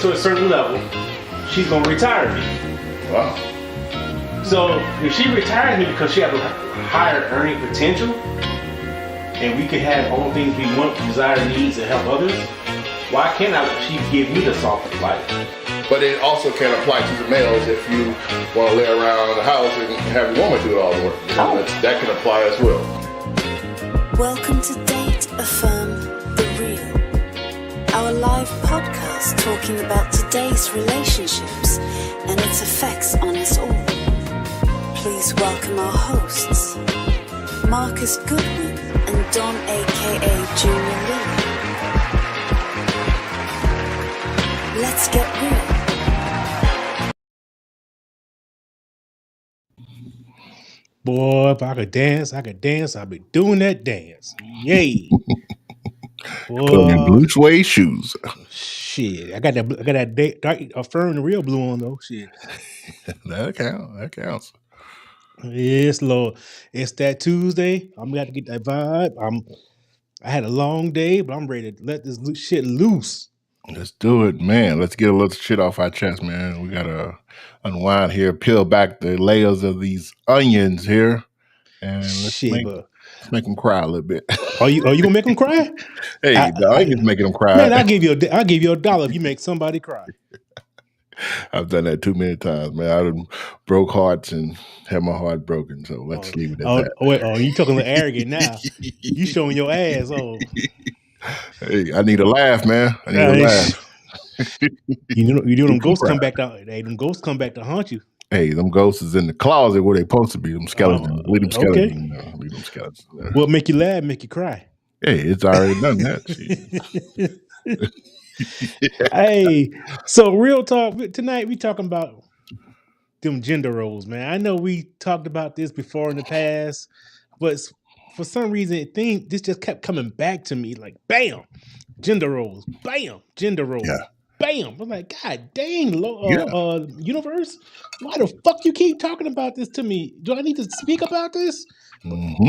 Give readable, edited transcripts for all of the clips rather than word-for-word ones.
to a certain level, she's gonna retire me. Wow. So if she retires me because she has a higher earning potential, and we can have all things we want, desire, needs, and help others, why can't she give me the soft life? But it also can apply to the males if you want to lay around the house and have your woman do all the work. That can apply as well. Welcome to Date, Affirm, The Real, our live podcast talking about today's relationships and its effects on us all. Please welcome our hosts, Marcus Goodwin and Don aka Junior Lee. Let's get real. Boy, if I could dance, I'd be doing that dance. Yay. Put on blue suede shoes. Shit. I got that dark Affirm the real blue on though. Shit. That counts. Yes, Lord. It's that Tuesday. I'm got to get that vibe. I had a long day, but I'm ready to let this shit loose. Let's do it, man. Let's get a little shit off our chest, man. We gotta unwind here, peel back the layers of these onions here, and let's make them cry a little bit. Are you gonna make them cry? Hey, the onions making them cry. Man, I'll give you $1 if you make somebody cry. I've done that too many times, man. I done broke hearts and had my heart broken. So let's leave it at that. Wait, you talking a little arrogant now? You showing your ass? Oh, hey, I need a laugh, man. I need a laugh. You know them ghosts come back to. Hey, them ghosts come back to haunt you. Hey, them ghosts is in the closet where they supposed to be. Them skeletons. Leave them skeletons. Okay. Leave them skeletons. What make you laugh? Make you cry? Hey, it's already done that. Hey, so real talk tonight. We talking about them gender roles, man. I know we talked about this before in the past, but for some reason, this just kept coming back to me. Like, bam, gender roles. Bam, gender roles. Yeah. Bam. I'm like, God dang, universe. Why the fuck you keep talking about this to me? Do I need to speak about this? Mm-hmm.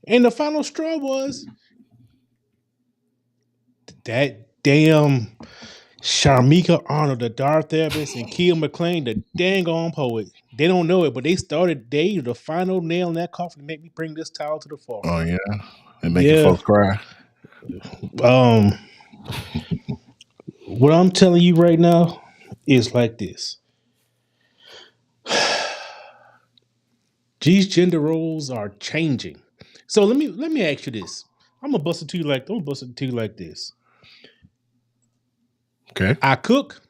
And the final straw was that damn Sharmika Arnold, the Darth therapist, and Kia McLean, the dang on poet. They don't know it, but they the final nail in that coffin to make me bring this towel to the floor. Oh yeah, and making folks cry. What I'm telling you right now is like this. These gender roles are changing. So let me ask you this. I'm gonna bust it to you like this. Okay. I cook.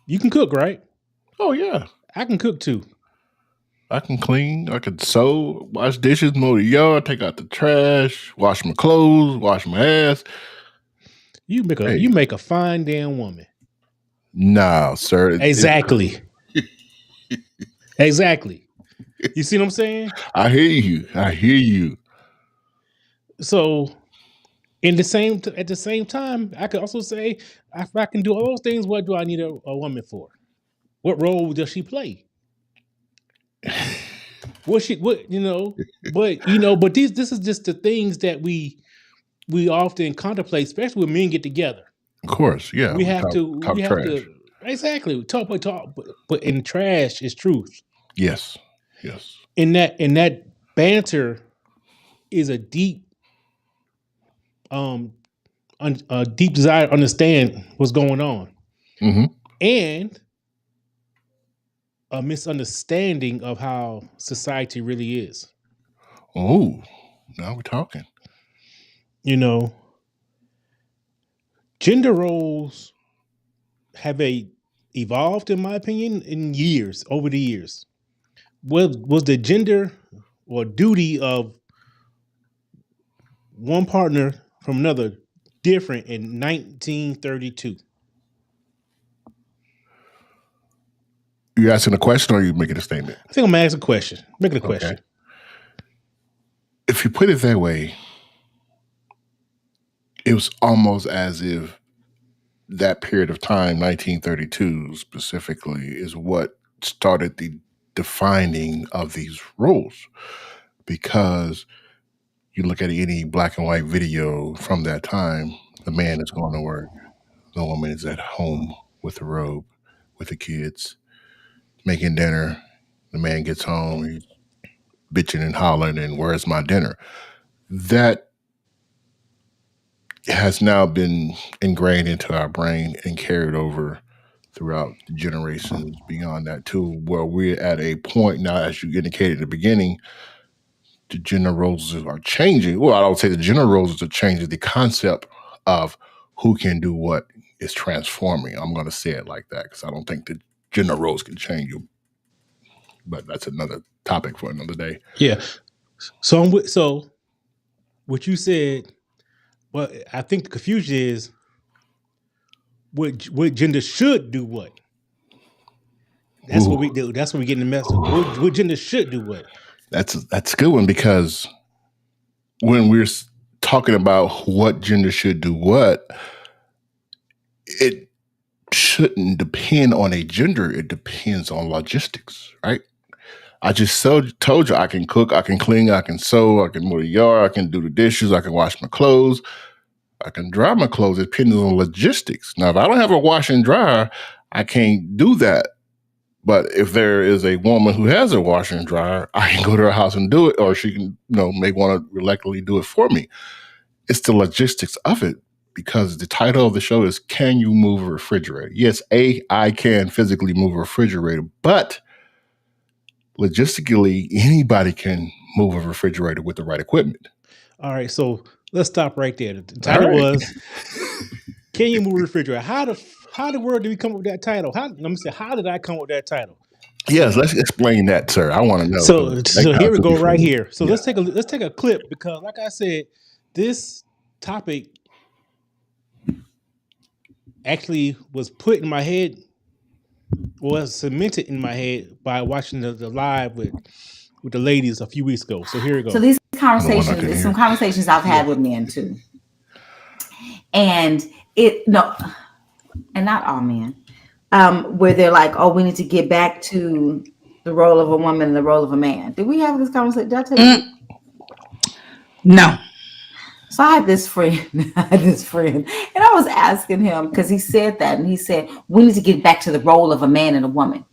You can cook, right? Oh yeah. I can cook too. I can clean. I can sew, wash dishes, mow the yard, take out the trash, wash my clothes, wash my ass. You make a fine damn woman. No, sir. Exactly. Exactly. You see what I'm saying? I hear you. So, at the same time, I could also say, if I can do all those things, what do I need a woman for? What role does she play? But this is just the things that we often contemplate, especially when men get together. Of course, yeah. We have to exactly talk, but in trash is truth. Yes. And that banter is a deep desire to understand what's going on, and a misunderstanding of how society really is. Oh, now we're talking. Gender roles have evolved, in my opinion, over the years. Was the gender or duty of one partner from another different in 1932? You asking a question or are you making a statement? I think I'm gonna ask a question. Making a question. Okay. If you put it that way, it was almost as if that period of time, 1932 specifically, is what started the defining of these roles. Because you look at any black and white video from that time, the man is going to work, The woman is at home with the robe, with the kids, making dinner. The man gets home, he's bitching and hollering, and where's my dinner? That has now been ingrained into our brain and carried over throughout the generations beyond that too, where we're at a point now, as you indicated at the beginning, the gender roles are changing. Well, I don't say the gender roles are changing. The concept of who can do what is transforming. I'm going to say it like that because I don't think the gender roles can change you. But that's another topic for another day. Yeah. So what you said, well, I think the confusion is what gender should do what. That's Ooh. what we do. That's what we get in the mess of. What gender should do what. That's a good one because when we're talking about what gender should do what, it shouldn't depend on a gender. It depends on logistics, right? I just told you I can cook, I can clean, I can sew, I can mow the yard, I can do the dishes, I can wash my clothes, I can dry my clothes. It depends on logistics. Now, if I don't have a wash and dryer, I can't do that. But if there is a woman who has a washer and dryer, I can go to her house and do it, or she can, may want to reluctantly do it for me. It's the logistics of it, because the title of the show is Can You Move a Refrigerator? Yes, I can physically move a refrigerator, but logistically, anybody can move a refrigerator with the right equipment. All right, so let's stop right there. The title was Can You Move a Refrigerator? How the world did we come up with that title? How did I come up with that title? Yes, let's explain that, sir. I want to know. So here we go right here. So let's take a clip, because like I said, this topic actually was put in my head, was cemented in my head by watching the live with the ladies a few weeks ago. So here we go. So these conversations, there's some conversations I've had with men too. And and not all men, where they're like, oh, we need to get back to the role of a woman and the role of a man. Did we have this conversation? Did I tell you? No. So I had this friend, and I was asking him, because he said that, and he said, we need to get back to the role of a man and a woman.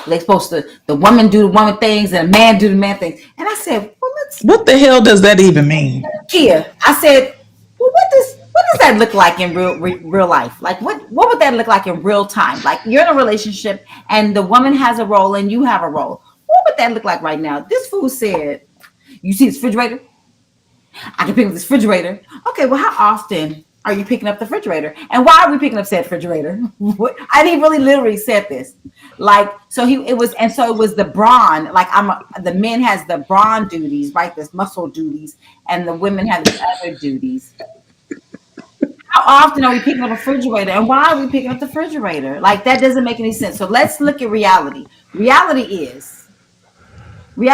They're supposed to, the woman do the woman things and the man do the man things. And I said, well, what the hell does that even mean? Yeah. I said, well, what does that look like in real life? Like, what would that look like in real time? Like, you're in a relationship and the woman has a role and you have a role. What would that look like right now? This fool said, you see this refrigerator? I can pick up this refrigerator. Okay, well, how often are you picking up the refrigerator? And why are we picking up said refrigerator? And he really literally said this. Like, it was the brawn. Like, the men has the brawn duties, right? This muscle duties, and the women have the other duties. How often are we picking up a refrigerator? And why are we picking up the refrigerator? Like, that doesn't make any sense. So let's look at reality. Reality is we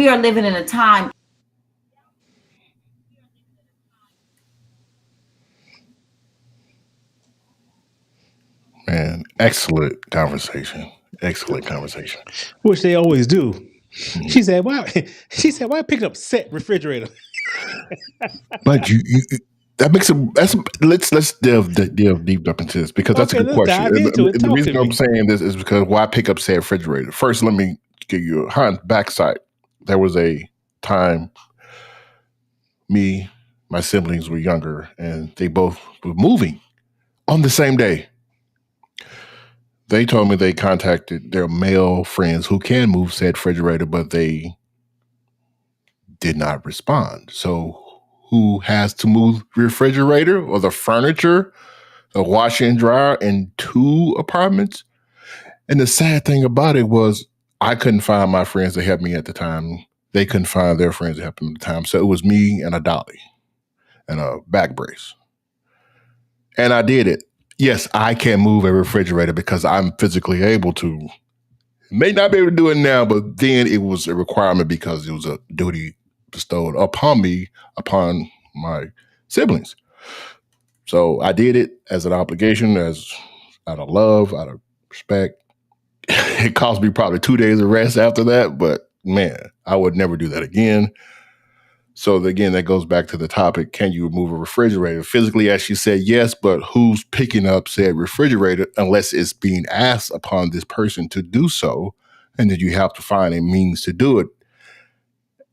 are living in a time. Man, excellent conversation. Which they always do. Mm-hmm. She said, why pick up set refrigerator? But you that makes let's delve deep up into this, because that's a good question. The reason I'm saying this is because why pick up said refrigerator? First, let me give you a backside. There was a time my siblings were younger, and they both were moving on the same day. They told me they contacted their male friends who can move said refrigerator, but they did not respond. So who has to move the refrigerator or the furniture, the washer and dryer in 2 apartments? And the sad thing about it was I couldn't find my friends to help me at the time. They couldn't find their friends to help them at the time. So it was me and a dolly and a back brace. And I did it. Yes, I can move a refrigerator because I'm physically able to. May not be able to do it now, but then it was a requirement because it was a duty bestowed upon me, upon my siblings. So I did it as an obligation, as out of love, out of respect. It cost me probably 2 days of rest after that, but man, I would never do that again. So again, that goes back to the topic: can you remove a refrigerator physically? As she said, yes, but who's picking up said refrigerator unless it's being asked upon this person to do so, and then you have to find a means to do it.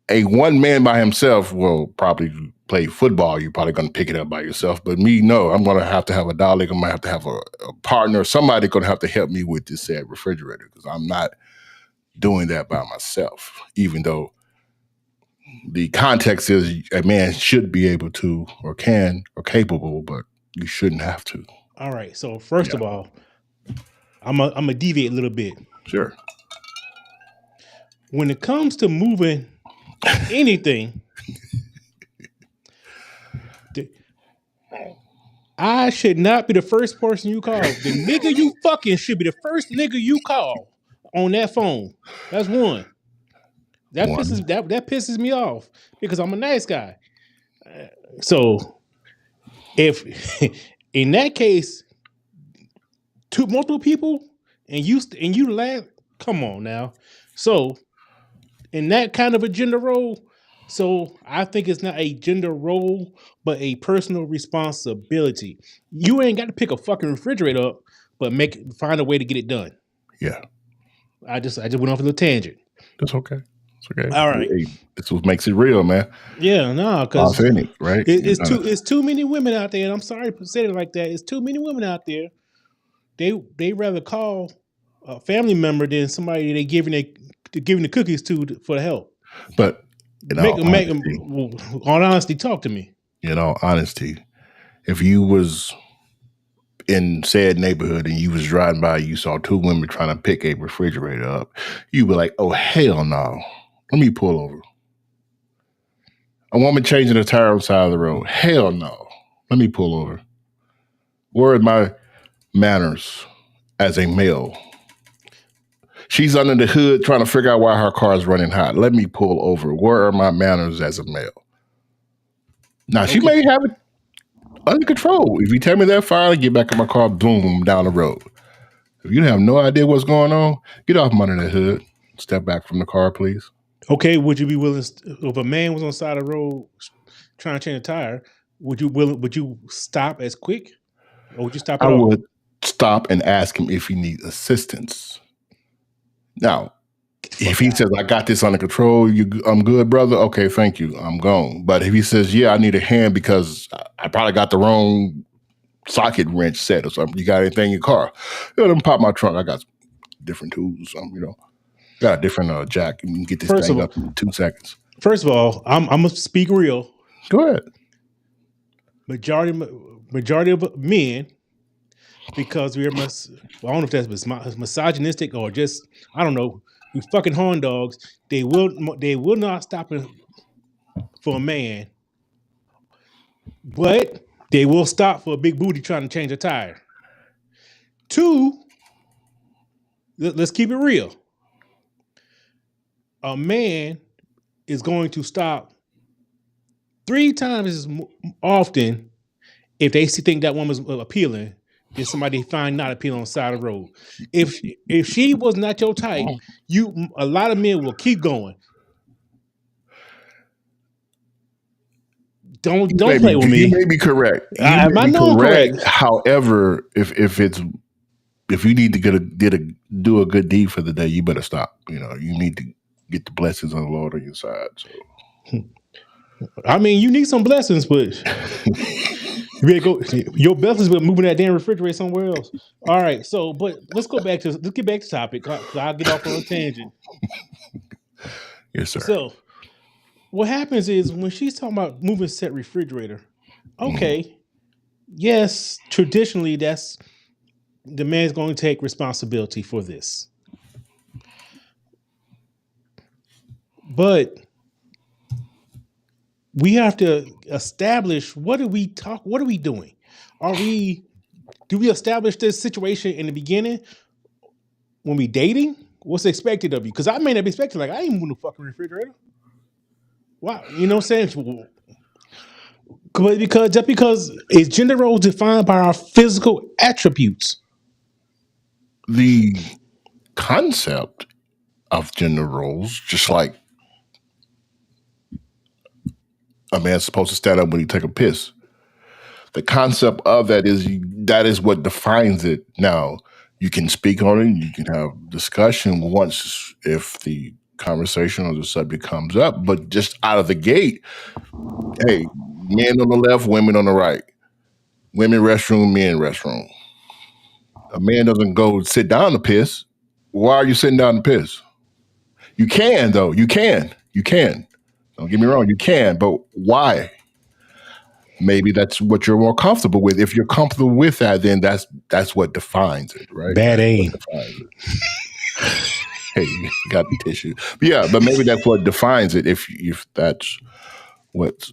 A one man by himself will probably play football. You're probably going to pick it up by yourself. But me, no, I'm going to have a dolly. I'm going to have a partner. Somebody going to have to help me with this said refrigerator because I'm not doing that by myself, even though the context is a man should be able to or can or capable, but you shouldn't have to. All right. So first of all, I'm gonna deviate a little bit. Sure. When it comes to moving anything, I should not be the first person you call. The nigga you fucking should be the first nigga you call on that phone. That's one. That pisses me off because I'm a nice guy. So if in that case, multiple people and you laugh, come on now. So in that kind of a gender role, so I think it's not a gender role, but a personal responsibility. You ain't got to pick a fucking refrigerator up, but find a way to get it done. Yeah. I just went off a little tangent. That's okay. It's okay. All right. Hey, this what makes it real, man. Yeah, no, because authentic, right? It's too many women out there, and I'm sorry to say it like that. It's too many women out there. They rather call a family member than somebody they giving the cookies to for the help. But all honesty, talk to me. In all honesty, if you was in said neighborhood and you was driving by, you saw two women trying to pick a refrigerator up, you be like, "Oh hell no! Let me pull over." A woman changing a tire on the side of the road, hell no! Let me pull over. Where are my manners as a male? She's under the hood trying to figure out why her car is running hot. Let me pull over. Where are my manners as a male? Now, she may have it under control. If you tell me that, fine, get back in my car, boom, down the road. If you have no idea what's going on, get off from under the hood. Step back from the car, please. Okay, would you be willing, if a man was on the side of the road trying to change a tire, would you stop as quick? Or would you stop at all? I would stop and ask him if he needs assistance. Now, if he says, "I got this under control, I'm good, brother," okay, thank you, I'm gone. But if he says, "Yeah, I need a hand because I probably got the wrong socket wrench set or something," you got anything in your car? Let me pop my trunk. I got different tools. Got a different jack. You can get this thing up in 2 seconds. First of all, I'm gonna speak real. Go ahead. Majority of men, because I don't know if that's misogynistic or just, I don't know, we fucking horn dogs. They will not stop for a man, but they will stop for a big booty trying to change a tire. 2, let's keep it real. A man is going to stop 3 times as often if they think that woman's appealing than somebody find not appealing on the side of the road. If she was not your type, a lot of men will keep going. Don't play with me. You may be correct. I know I'm correct. However, if you need to do a good deed for the day, you better stop. You need to get the blessings of the Lord on your side. So, I mean, you need some blessings, but you better go. Your blessings, but moving that damn refrigerator somewhere else. All right, so but let's get back to topic. I'll get off on a tangent. Yes, sir. So, what happens is when she's talking about moving set refrigerator, okay, yes, traditionally that's the man's going to take responsibility for this. But we have to establish what are we doing? Do we establish this situation in the beginning when we dating? What's expected of you? Because I may not be expecting, like, I ain't moving the fucking refrigerator. Wow, you know what I'm saying? Because is gender roles defined by our physical attributes? The concept of gender roles, just like A man's supposed to stand up when he take a piss. The concept of that is what defines it. Now, you can speak on it, you can have discussion once if the conversation or the subject comes up, but just out of the gate, hey, men on the left, women on the right. Women restroom, men restroom. A man doesn't go sit down to piss. Why are you sitting down to piss? You can, though. You can. You can. Don't get me wrong. You can, but why? Maybe that's what you're more comfortable with. If you're comfortable with that, then that's what defines it, right? Bad That's aim. what defines it. Hey, you got the tissue. But yeah, but maybe that's what defines it. If that's what's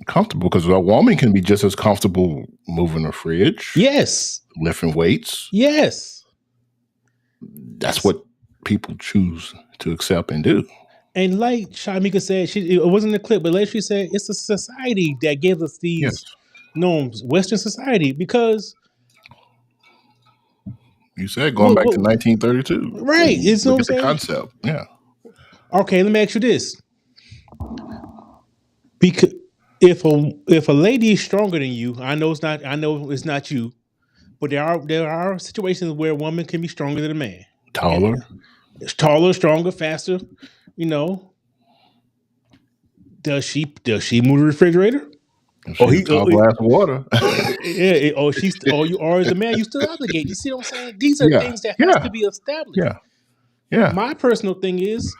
comfortable, because a woman can be just as comfortable moving a fridge, Yes. lifting weights. Yes. That's what people choose to accept and do. And like Shamika said, it wasn't a clip, but like she said, it's a society that gives us these Yes. norms, Western society, because You said going back to what 1932. right. It's what Look I'm at the saying. concept. Yeah. Okay, let me ask you this. Because if a lady is stronger than you, I know it's not you, but there are situations where a woman can be stronger than a man. Taller. It's taller, stronger, faster. You know, does she move the refrigerator? If she's a tall glass of water. Yeah, or as a man, you still obligate. You see what I'm saying? These are Yeah. things that has Yeah. to be established. Yeah. Yeah. My personal thing is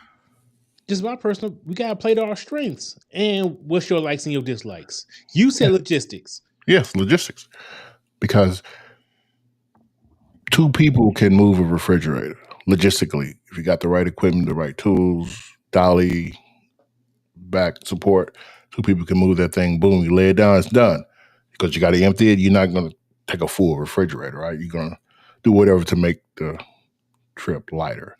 just we gotta play to our strengths. And what's your likes and your dislikes? You said logistics. Yes, logistics. Because two people can move a refrigerator logistically. If you got the right equipment, the right tools, dolly, back support, two people can move that thing. Boom, you lay it down, it's done. Because you got to empty it, you're not going to take a full refrigerator, right? You're going to do whatever to make the trip lighter.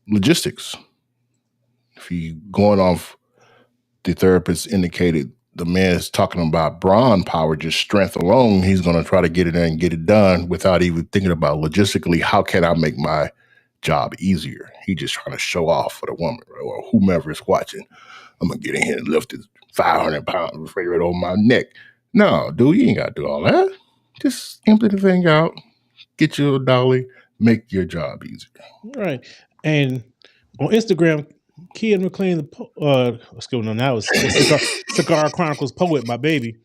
Logistics. If you going off, the therapist indicated the man is talking about brawn power, just strength alone. He's going to try to get it in and get it done without even thinking about logistically, how can I make my job easier? He just trying to show off for the woman or whomever is watching. I'm going to get in here and lift this 500-pound refrigerator over my neck. No, dude, you ain't got to do all that. Just empty the thing out, get you a dolly, make your job easier. Right. And on Instagram, Kia McLean, what's going on now? Is Cigar Chronicles poet, my baby.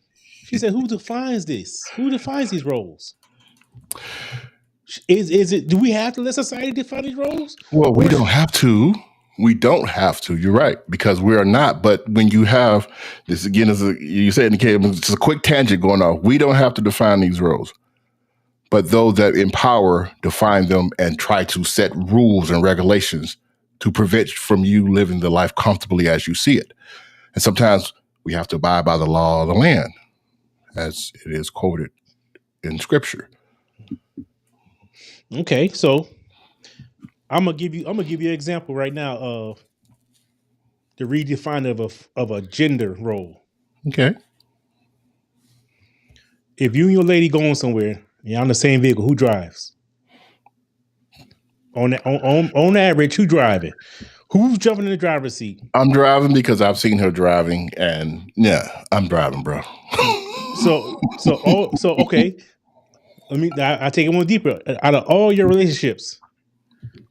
She said, "Who defines this? Who defines these roles? Is it? Do we have to let society define these roles? Well, we don't have to. We don't have to. You're right, because we are not. But when you have this again, you said, it's just a quick tangent going off. We don't have to define these roles, but those that empower define them and try to set rules and regulations to prevent from you living the life comfortably as you see it. And sometimes we have to abide by the law of the land, as it is quoted in Scripture. Okay, so I'm gonna give you an example right now of the redefining of a gender role. Okay. If you and your lady going somewhere, you're on the same vehicle, who drives? On average, who driving? Who's jumping in the driver's seat? I'm driving because I've seen her driving, and yeah, I'm driving, bro. So okay. I take it one deeper. Out of all your relationships,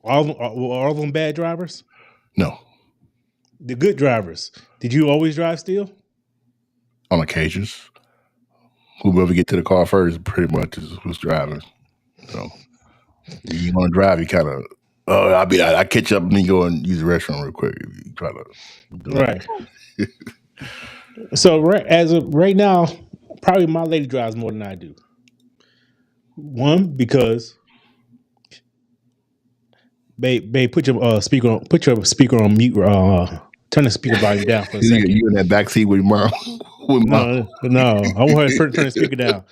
are all of them bad drivers? No. The good drivers. Did you always drive still? On occasions. Whoever get to the car first pretty much is who's driving. So you want to drive, you kind of, I catch up and then go and use the restroom real quick if you try to do right. So as of right now, probably my lady drives more than I do. One, because babe, put your speaker on mute. Turn the speaker volume down for a second. You in that backseat with mom? No, I want her to turn the speaker down.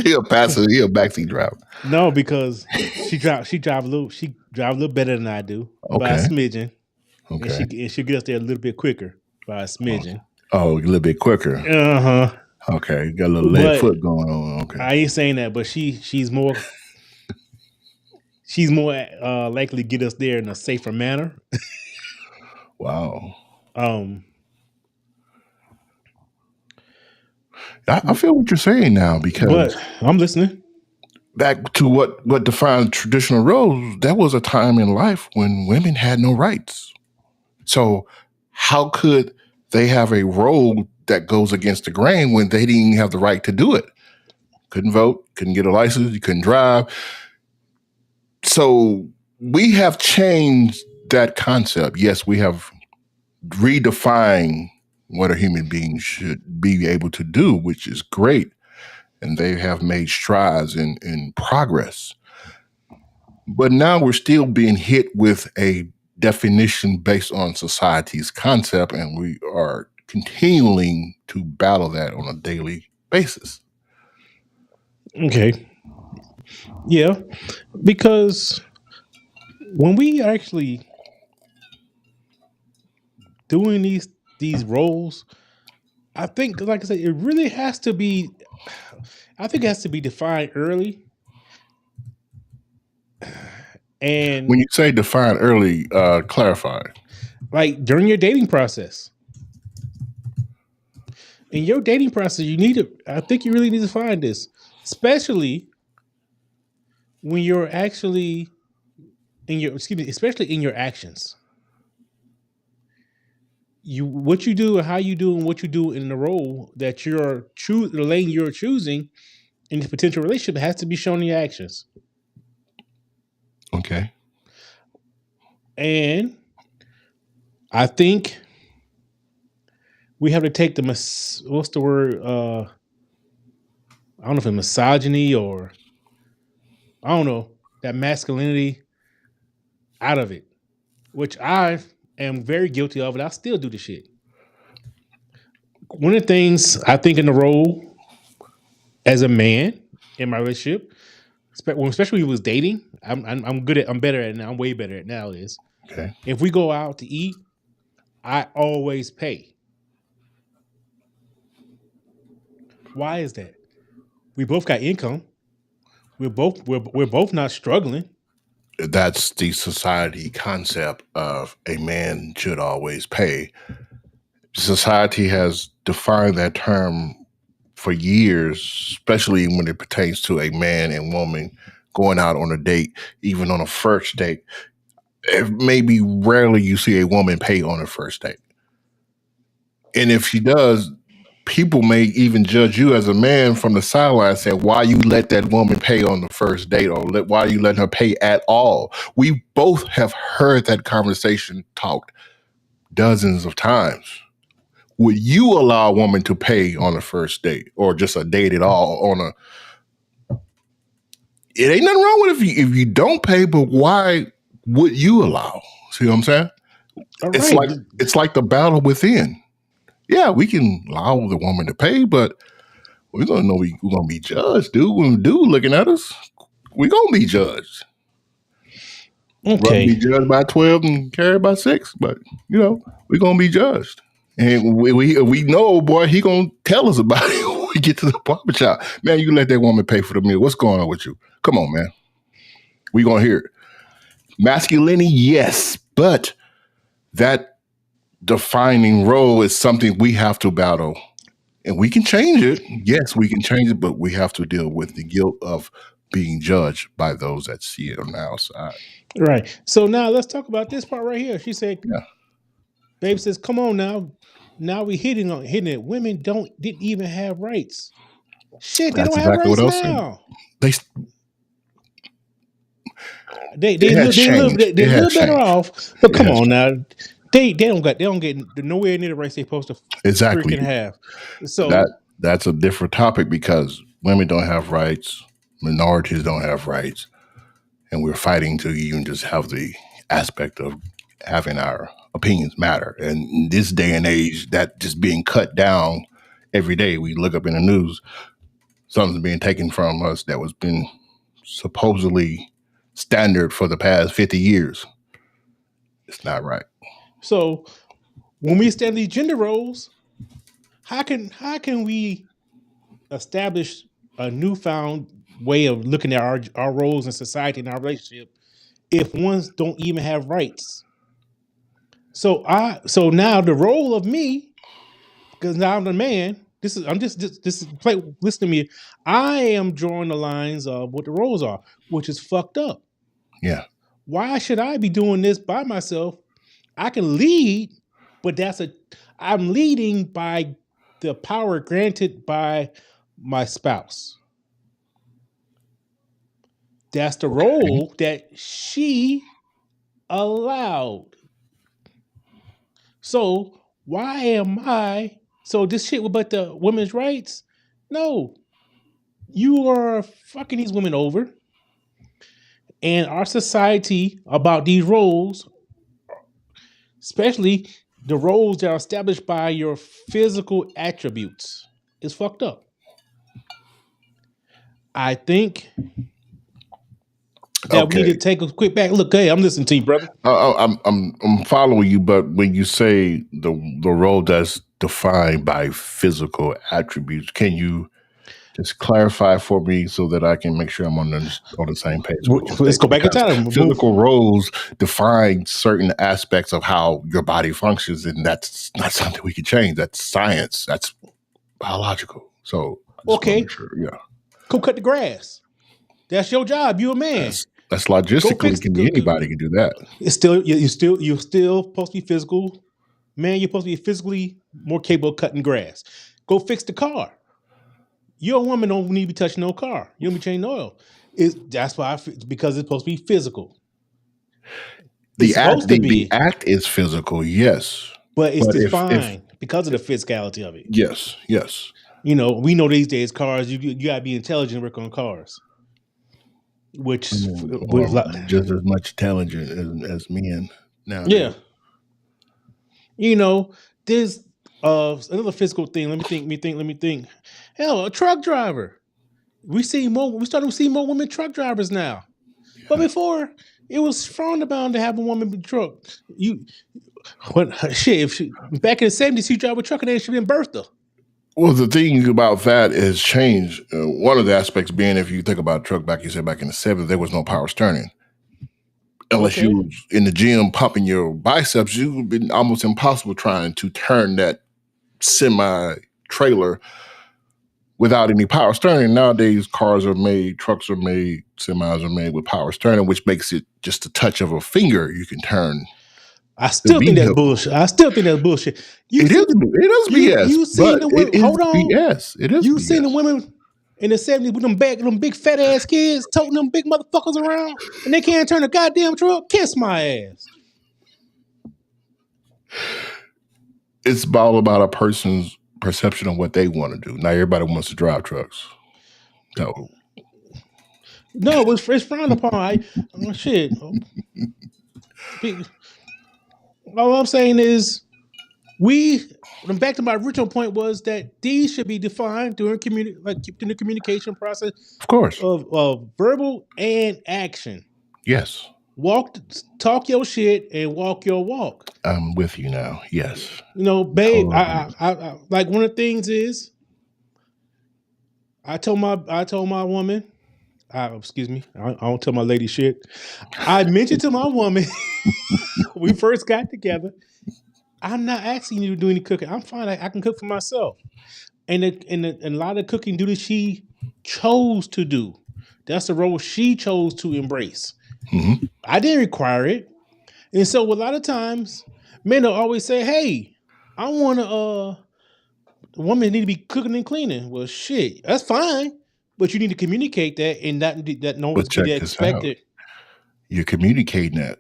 He a backseat driver. No, because she drive a little better than I do by a smidgen. Okay, and she get us there a little bit quicker by a smidgen. Oh, a little bit quicker. Okay, got a little lead foot going on. Okay, I ain't saying that, but she's more likely to get us there in a safer manner. Wow. I feel what you're saying now But because I'm listening. back to what defined traditional roles, there was a time in life when women had no rights. So how could they have a role that goes against the grain when they didn't even have the right to do it? Couldn't vote, couldn't get a license, you couldn't drive. So we have changed that concept. Yes, we have redefined what a human being should be able to do, which is great. And they have made strides in progress. But now we're still being hit with a definition based on society's concept, and we are continuing to battle that on a daily basis. Okay. Yeah. Because when we actually doing these roles, I think, like I said, it really has to be. I think it has to be defined early, When and you say define early, clarify. like during your dating process. In your dating process, you need to. I think you really need to find this, especially when you're actually in your. Excuse me, especially in your actions. You what you do and how you do and what you do in the role that the lane you're choosing in this potential relationship has to be shown in your actions. Okay. And I think we have to take what's the word? I don't know if it's misogyny or I don't know that masculinity out of it, which I am very guilty of, and I still do the shit. One of the things I think in the role as a man in my relationship, especially when we was dating, I'm better at it now. I'm way better at it now. Is Okay. if we go out to eat, I always pay. Why is that? We both got income. We're both not struggling. That's the society concept of a man should always pay. Society has defined that term for years, especially when it pertains to a man and woman going out on a date, even on a first date. Maybe rarely you see a woman pay on a first date. And if she does, people may even judge you as a man from the sideline saying, why you let that woman pay on the first date or why you let her pay at all? We both have heard that conversation talked dozens of times. Would you allow a woman to pay on a first date or just a date at all on a it ain't nothing wrong with if you don't pay, but why would you allow? See what I'm saying? All It's right. like the battle within. Yeah, we can allow the woman to pay, but we're gonna know we're gonna be judged, dude. When dude looking at us, we're gonna be judged. Rather be Okay. judged by 12 and carried by 6, but we're gonna be judged. And we know, boy, he gonna tell us about it when we get to the barber shop. Man, you let that woman pay for the meal. What's going on with you? Come on, man. We gonna hear it. Masculinity, yes, but that defining role is something we have to battle. And we can change it. Yes, we can change it, but we have to deal with the guilt of being judged by those that see it on the outside. Right. So now let's talk about this part right here. She said, Yeah, "Babe says, come on now. Now we hitting it. Women didn't even have rights. Shit, they that's don't have exactly what rights I was saying. now. They They it has changed. they're It a has little better changed. off. But It come has on changed. now, they don't get nowhere near the rights they're supposed to Exactly. freaking have. That So that's a different topic because women don't have rights, minorities don't have rights, and we're fighting to even just have the aspect of having our opinions matter. And in this day and age, that just being cut down every day. We look up in the news, something's being taken from us that was been supposedly standard for the past 50 years. It's not right. so when we establish these gender roles, how can we establish a newfound way of looking at our roles in society and our relationship if ones don't even have rights? So now the role of me, because now I'm the man, Listen to me. I am drawing the lines of what the roles are, which is fucked up. Yeah. Why should I be doing this by myself? I can lead, but I'm leading by the power granted by my spouse. That's the role that she allowed. So why am I? So this shit about the women's rights? No, you are fucking these women over, and our society about these roles, especially the roles that are established by your physical attributes, is fucked up. I think that we need to take a quick back look. Hey, I'm listening to you, brother. I'm following you, but when you say the role that's defined by physical attributes, can you just clarify for me so that I can make sure I'm on the same page? Let's go back in time. Physical roles define certain aspects of how your body functions, and that's not something we can change. That's science. That's biological. So okay, sure, go cut the grass. That's your job. You're a man. That's logistically anybody can do that. It's still you're still supposed to be physical. Man, you're supposed to be physically more capable of cutting grass. Go fix the car. You're a woman, don't need to be touching no car. You don't be changing oil. That's why because it's supposed to be physical. The act is physical, yes. But it's defined because of the physicality of it. Yes. We know these days cars, you gotta be intelligent to work on cars. Which just as much intelligent as men now. Yeah. There's another physical thing. Let me think. Hell, a truck driver. We starting to see more women truck drivers now. Yeah. But before, it was frowned upon to have a woman in the truck. Back in the 70s, you drive a truck and they should have been birthed. Well, the thing about that has changed. One of the aspects being, if you think about a truck back in the 70s, there was no power steering. Unless you was in the gym pumping your biceps, it would have been almost impossible trying to turn that semi-trailer without any power steering. Nowadays, cars are made, trucks are made, semis are made with power steering, which makes it just a touch of a finger you can turn. I still think that's bullshit. It is BS. You seen the women? Hold on. BS. It is. You seen the women in the 70s with them big fat ass kids toting them big motherfuckers around, and they can't turn a goddamn truck? Kiss my ass. It's all about a person's perception of what they want to do. Not everybody wants to drive trucks. No, it's frowned upon. Shit. All I'm saying is, back to my original point was that these should be defined during the communication process, of course, of verbal and action. Yes. Talk your shit and walk your walk. I'm with you now. Yes. Babe, I like one of the things is, I told my woman, excuse me, I don't tell my lady shit. I mentioned to my woman, we first got together, I'm not asking you to do any cooking. I'm fine. I can cook for myself. And a lot of cooking duties she chose to do. That's the role she chose to embrace. Mm-hmm. I didn't require it. And so a lot of times, men will always say, hey, I want the woman need to be cooking and cleaning. Well, shit, that's fine. But you need to communicate that and that no one's going to expect it. You're communicating that.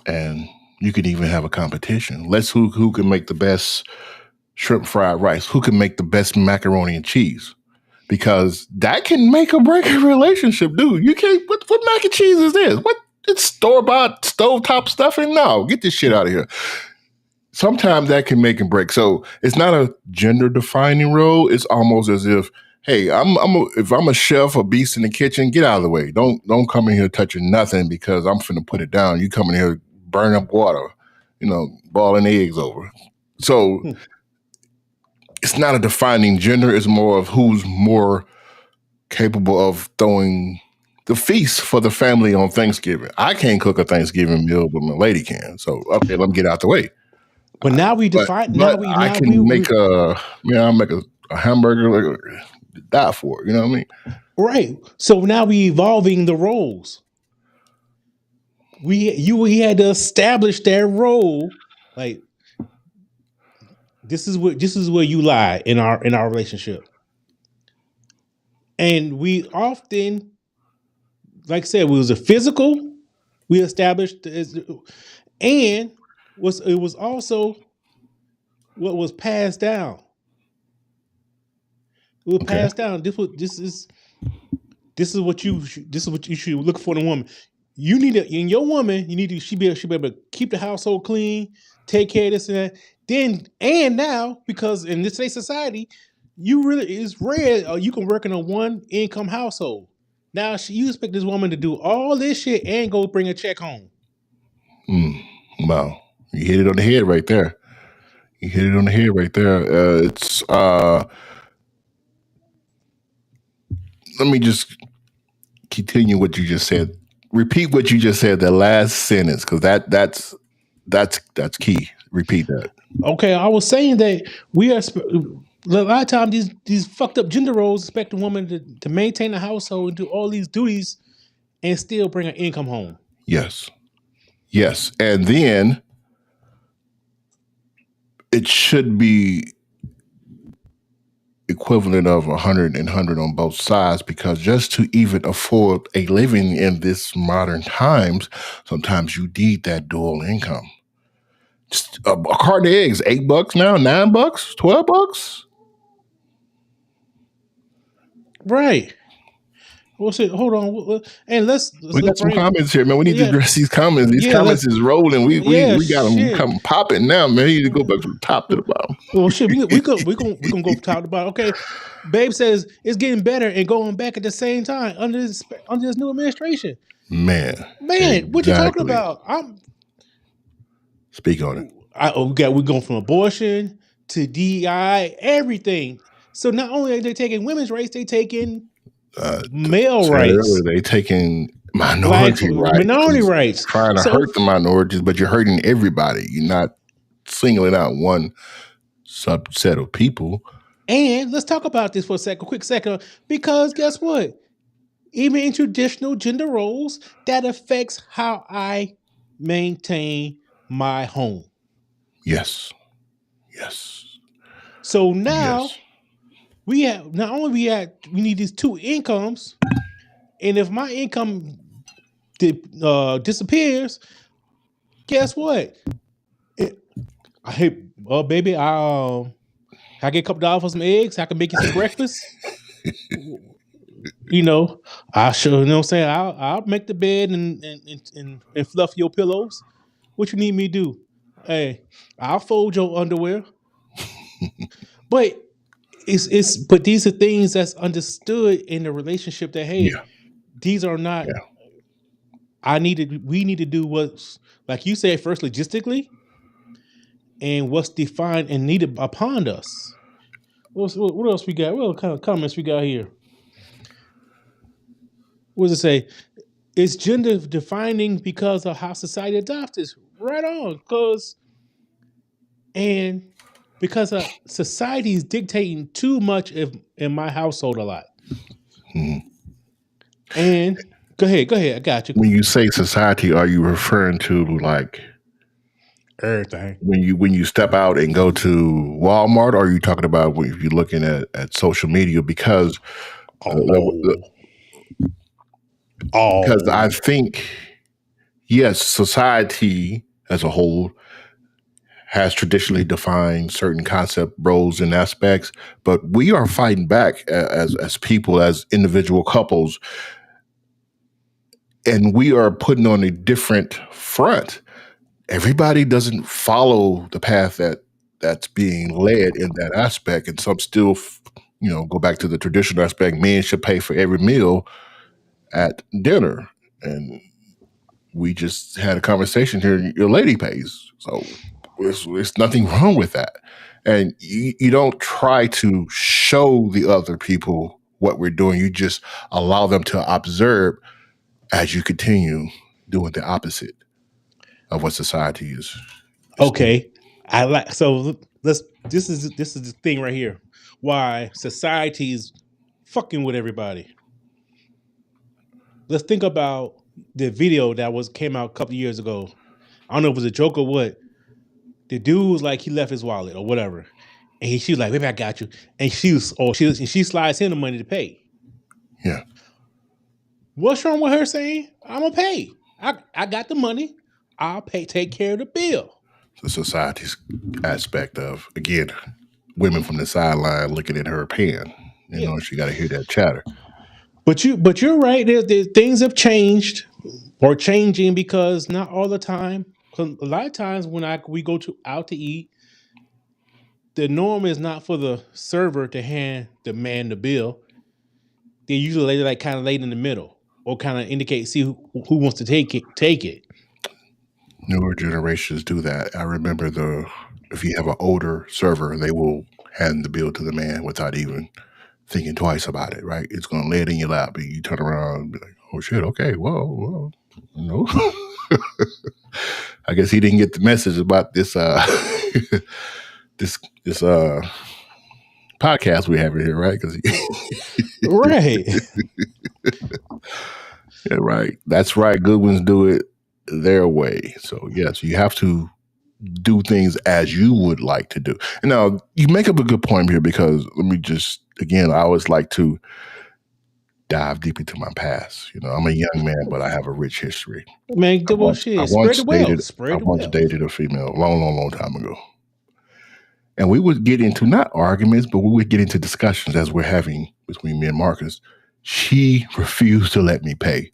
And you can even have a competition. Let's who can make the best shrimp fried rice, who can make the best macaroni and cheese. Because that can make or break a relationship, dude. You can't, what mac and cheese is this? What? It's store-bought stovetop stuffing? No, get this shit out of here. Sometimes that can make and break. So it's not a gender-defining role. It's almost as if, hey, if I'm a chef, a beast in the kitchen, get out of the way. Don't come in here touching nothing because I'm finna put it down. You come in here, burn up water, boiling eggs over. So it's not a defining gender. It's more of who's more capable of throwing the feast for the family on Thanksgiving. I can't cook a Thanksgiving meal, but my lady can. So, okay, let me get out the way. But now we define. I'll make a a hamburger, like, die for it. You know what I mean? Right. So now we evolving the roles. We had to establish that role. Like this is where you lie in our relationship. And we often, like I said, it was a physical we established and it was also what was passed down. It was passed down. This is what you should look for in a woman. You need to in your woman. You need to she be able to keep the household clean, take care of this and that. Then and now because in this today's society, it's rare you can work in a one income household. Now you expect this woman to do all this shit and go bring a check home. Wow, you hit it on the head right there. It's let me just continue what you just said. Repeat what you just said, the last sentence, because that's key. Repeat that. Okay, I was saying that we are a lot of times these fucked up gender roles expect a woman to maintain a household and do all these duties and still bring an income home. Yes. And then it should be equivalent of 100 and 100 on both sides, because just to even afford a living in this modern times, sometimes you need that dual income. Just a carton of eggs, $8 now, $9, $12. Right. Well, shit, hold on. And We got some comments here, man. We need to address these comments. These comments is rolling. We got them come popping now, man. We need to go back from the top to the bottom. Well, shit, we gonna go from top to bottom. Okay, Babe says it's getting better and going back at the same time under this new administration. Man, exactly. What you talking about? Speak on it. We're going from abortion to DEI, everything. So not only are they taking women's rights, they taking male rights. They taking minority rights. Trying to hurt the minorities, but you're hurting everybody. You're not singling out one subset of people. And let's talk about this for a quick second, because guess what? Even in traditional gender roles, that affects how I maintain my home. Yes. So now we need these two incomes, and if my income disappears, guess what? Baby, I get a couple dollars for some eggs. I can make you some breakfast. I sure, you know what I'm saying? I'll make the bed and fluff your pillows. What you need me to do? Hey, I'll fold your underwear. But but these are things that's understood in the relationship that these are not. We need to do what's, like you said, first logistically, and what's defined and needed upon us. What else we got? What kind of comments we got here? What does it say? It's gender defining because of how society adopts it. Right on, because society is dictating too much in my household a lot. And go ahead, I got you. When you say society, are you referring to like everything? When you step out and go to Walmart, or are you talking about if you're looking at social media? Because because I think, yes, society as a whole has traditionally defined certain concept, roles, and aspects, but we are fighting back as people, as individual couples, and we are putting on a different front. Everybody doesn't follow the path that's being led in that aspect, and some still, go back to the traditional aspect. Men should pay for every meal at dinner, and we just had a conversation here. Your lady pays, so there's nothing wrong with that. And you don't try to show the other people what we're doing. You just allow them to observe as you continue doing the opposite of what society is. Okay, I like. So this is the thing right here. why society's fucking with everybody. Let's think about the video that came out a couple years ago. I don't know if it was a joke or what. The dude was like, he left his wallet or whatever, and she was like, "Baby, I got you." And she slides him the money to pay. Yeah. What's wrong with her saying, "I'm gonna pay. I got the money. I'll pay. Take care of the bill." The society's aspect of, again, women from the sideline looking at her paying. You know, she got to hear that chatter. But you're right. There's things have changed or changing because not all the time. 'Cause a lot of times when we go out to eat, the norm is not for the server to hand the man the bill. They usually like kind of late in the middle or kind of indicate see who wants to take it. Newer generations do that. I remember if you have an older server, they will hand the bill to the man without even thinking twice about it, right? It's going to lay it in your lap. And you turn around and be like, "Oh shit, okay, well, no." I guess he didn't get the message about this this podcast we have here, right? Right. Yeah, right. That's right. Goodwins do it their way. So yes, you have to do things as you would like to do. And now you make up a good point here because let me just again, I always like to dive deep into my past. You know, I'm a young man, but I have a rich history. Man, I once dated a female a long time ago. And we would get into not arguments, but we would get into discussions as we're having between me and Marcus. She refused to let me pay.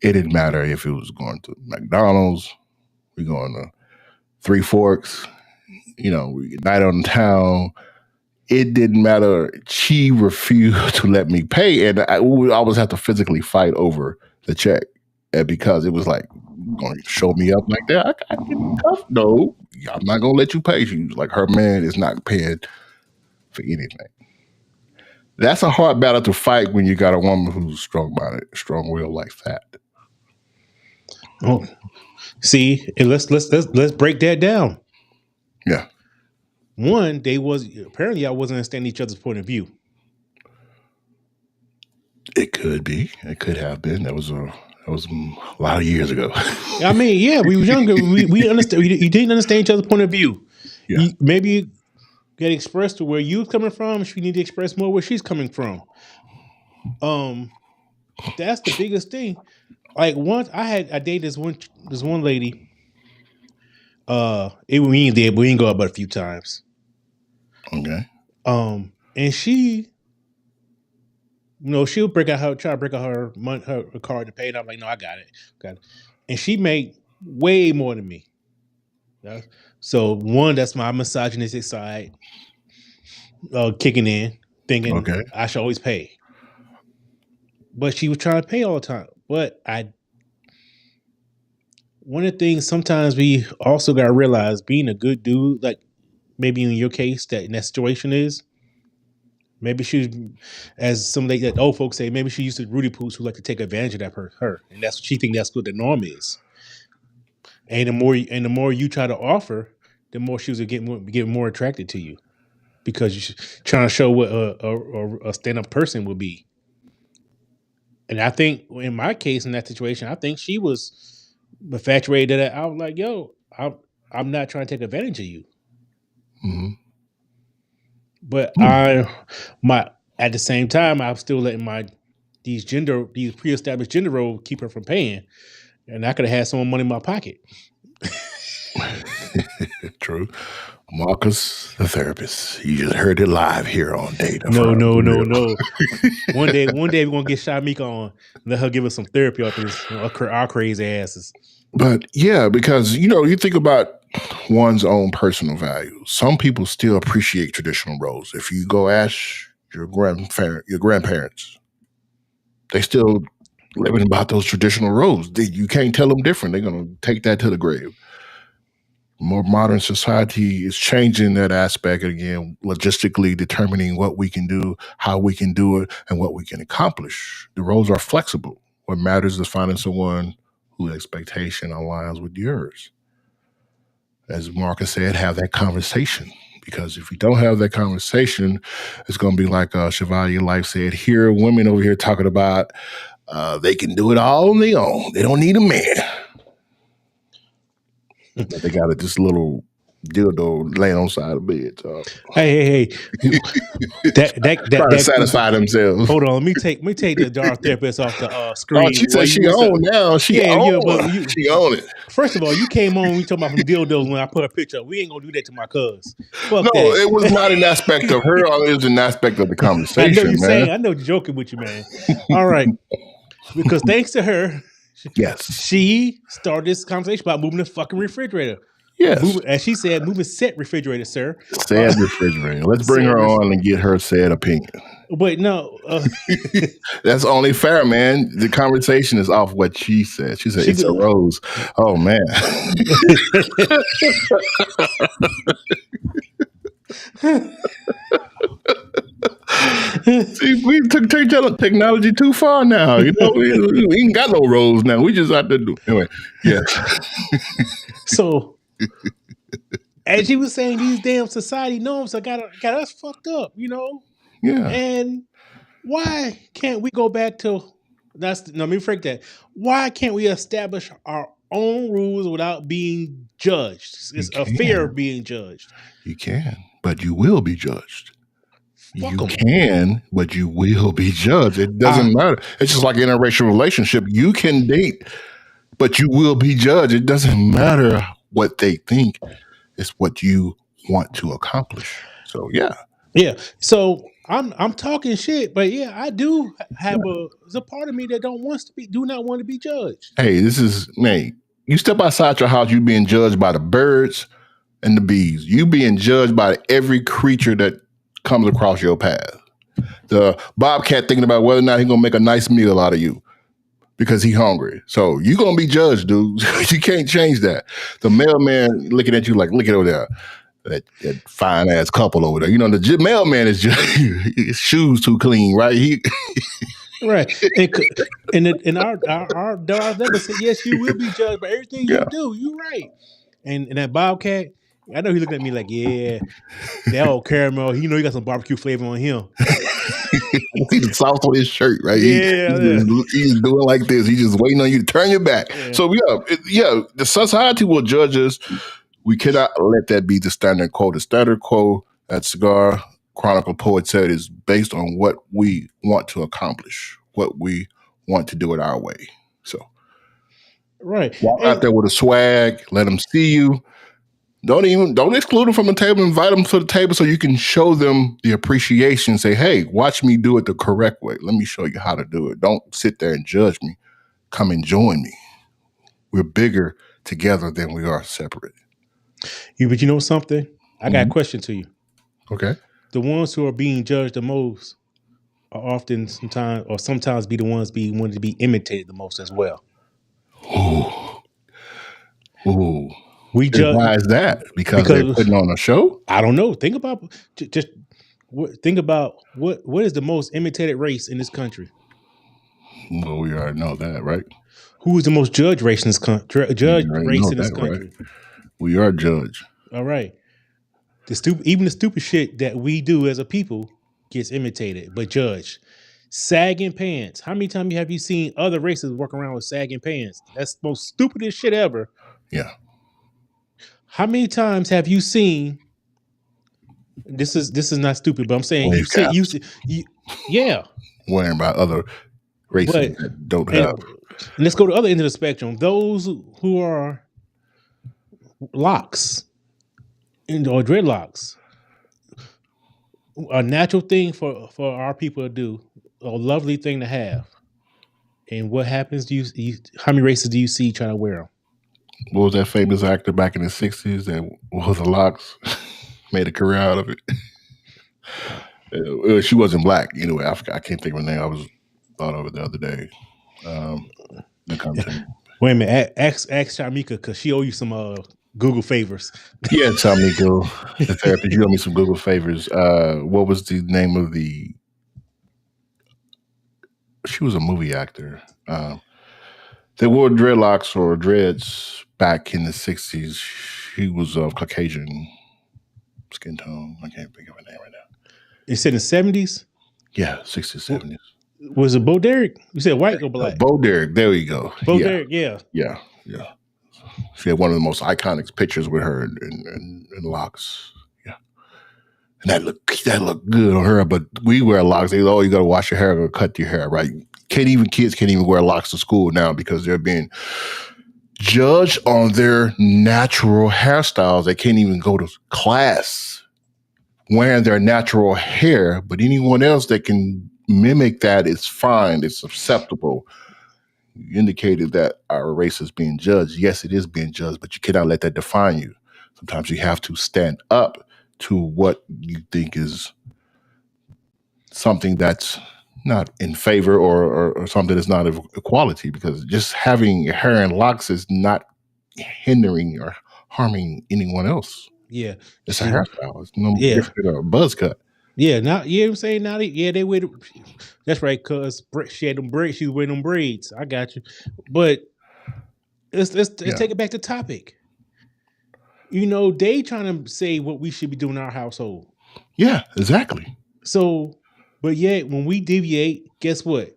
It didn't matter if it was going to McDonald's, we're going to Three Forks, you know, night on town. It didn't matter. She refused to let me pay. And I would always have to physically fight over the check. And because it was like, going to show me up like that? I get tough. No, I'm not going to let you pay. She was like, her man is not paying for anything. That's a hard battle to fight when you got a woman who's strong-willed like that. Oh, see, and let's break that down. Yeah. One, apparently I wasn't understanding each other's point of view. It could be. It could have been. That was a lot of years ago. I mean, yeah, we were younger. We understand. You didn't understand each other's point of view. Yeah. Maybe you get expressed to where you're coming from. She need to express more where she's coming from. That's the biggest thing. Like once I dated this one lady. We ain't go out but a few times. Okay. And she, she'll try to break out her card to pay, and I'm like, no, I got it. And she made way more than me. Yeah? So one, that's my misogynistic side kicking in, thinking I should always pay. But she was trying to pay all the time. But one of the things sometimes we also got to realize, being a good dude, like maybe in your case, that in that situation is, maybe she, as some that old folks say, maybe she used to Rudy Poots who like to take advantage of that her, and that's she think that's what the norm is. And the more you try to offer, the more she was getting more attracted to you, because you're trying to show what a stand-up person would be. And I think in my case, in that situation, I think she was infatuated that I was like, yo, I'm not trying to take advantage of you. Mm-hmm. But at the same time, I'm still letting these pre-established gender roles keep her from paying, and I could have had some more money in my pocket. True. Marcus, the therapist. You just heard it live here on Date. No. One day we're gonna get Shamika on, let her give us some therapy off this our crazy asses. But yeah, because you think about one's own personal value. Some people still appreciate traditional roles. If you go ask your grandparents, they still living about those traditional roles. You can't tell them different. They're gonna take that to the grave. More modern society is changing that aspect again, logistically determining what we can do, how we can do it, and what we can accomplish. The roles are flexible. What matters is finding someone whose expectation aligns with yours. As Marcus said, have that conversation Because if we don't have that conversation, it's going to be like Chevalier Life said, here women over here talking about they can do it all on their own. They don't need a man. But they got this little dildo laying on the side of the bed. So. Hey. Trying to satisfy themselves. Hold on, let me take the dark therapist off the screen. Oh, she said she own now. She own it. First of all, you came on, we talking about from dildos when I put a picture up. We ain't gonna do that to my cuz. Fuck no, that. It was not an aspect of her. It was an aspect of the conversation. I know you're joking with you, man. All right. Because thanks to her, yes, she started this conversation about moving the fucking refrigerator. Yes. As she said, moving said refrigerator, sir. Said refrigerator. Let's bring her on and get her said opinion. But no. That's only fair, man. The conversation is off what she said. She said, it's a rose. Oh, man. See, we took technology too far now. You know, we ain't got no rose now. We just out there do anyway. Yeah. So, as she was saying, these damn society norms got us fucked up, you know. Yeah. And why can't we go back to let me freak that. Why can't we establish our own rules without being judged? It's a fear of being judged. You can, but you will be judged. Fuck you 'em. can, but you will be judged. It doesn't matter. It's just like an interracial relationship. You can date, but you will be judged. It doesn't matter what they think. It's what you want to accomplish. So yeah. Yeah. So I'm talking shit, but yeah, I do have there's a part of me that do not want to be judged. Hey, you step outside your house, you being judged by the birds and the bees. You being judged by every creature that comes across your path. The bobcat thinking about whether or not he's gonna make a nice meal out of you because he's hungry. So you're gonna be judged, dude. You can't change that. The mailman looking at you like, look at over there. That fine ass couple over there. You know, the mailman is just his shoes too clean, right? Right. And our never said, yes, you will be judged by everything you do. You're right. And that bobcat, I know he looking at me like, yeah, that old caramel, he got some barbecue flavor on him. See the sauce on his shirt, right? Yeah. He's doing like this. He's just waiting on you to turn your back. Yeah. So the society will judge us. We cannot let that be the standard quote. The standard quote that Cigar Chronicle Poet said is based on what we want to accomplish, what we want to do it our way. So, right, walk out there with a swag, let them see you. Don't exclude them from the table. Invite them to the table so you can show them the appreciation. Say, hey, watch me do it the correct way. Let me show you how to do it. Don't sit there and judge me. Come and join me. We're bigger together than we are separate. But you know something? I got a question to you. Okay. The ones who are being judged the most are often sometimes be the ones being wanted to be imitated the most as well. Ooh. We judge. Why is that? Because they're putting on a show? I don't know. Think about what is the most imitated race in this country? Well, we already know that, right? Who is the most judged race in this country? Right? We are judged. All right. Even the stupid shit that we do as a people gets imitated, but judged. Sagging pants. How many times have you seen other races walk around with sagging pants? That's the most stupidest shit ever. Yeah. How many times have you seen? This is not stupid, but I'm saying yeah. Wearing by other races that don't have. And let's go to the other end of the spectrum. Those who are locks or dreadlocks, a natural thing for our people to do, a lovely thing to have. And what happens? How many races do you see trying to wear them? What was that famous actor back in the 60s that was the locks? Made a career out of it. She wasn't black. Anyway, I can't think of her name. I thought of it the other day. Wait a minute. Ask Shamika because she owe you some Google favors. Yeah, Shamika, the therapist, you owe me some Google favors. What was the name of she was a movie actor. They wore dreadlocks or dreads back in the 60s. She was Caucasian. skin tone. I can't think of a name right now. You said in the 70s? Yeah, 60s, 70s. Was it Bo Derek? You said white or black? Bo Derek. There we go. Bo Derek, yeah. Yeah. She had one of the most iconic pictures with her in locks. Yeah. And that looked good on her, but we wear locks. They you got to wash your hair or cut your hair, right? Kids can't even wear locks to school now because they're being judged on their natural hairstyles. They can't even go to class wearing their natural hair, but anyone else that can mimic that is fine. It's acceptable. You indicated that our race is being judged. Yes, it is being judged, but you cannot let that define you. Sometimes you have to stand up to what you think is something that's not in favor or something that's not of equality, because just having your hair and locks is not hindering or harming anyone else. Yeah. It's a hairstyle. It's no different than a buzz cut. Yeah, now you know what I'm saying? Now they wear that's right, cuz she had them braids, she was wearing them braids. I got you. But let's take it back to topic. You know, they trying to say what we should be doing in our household. Yeah, exactly. So, but yet when we deviate, guess what?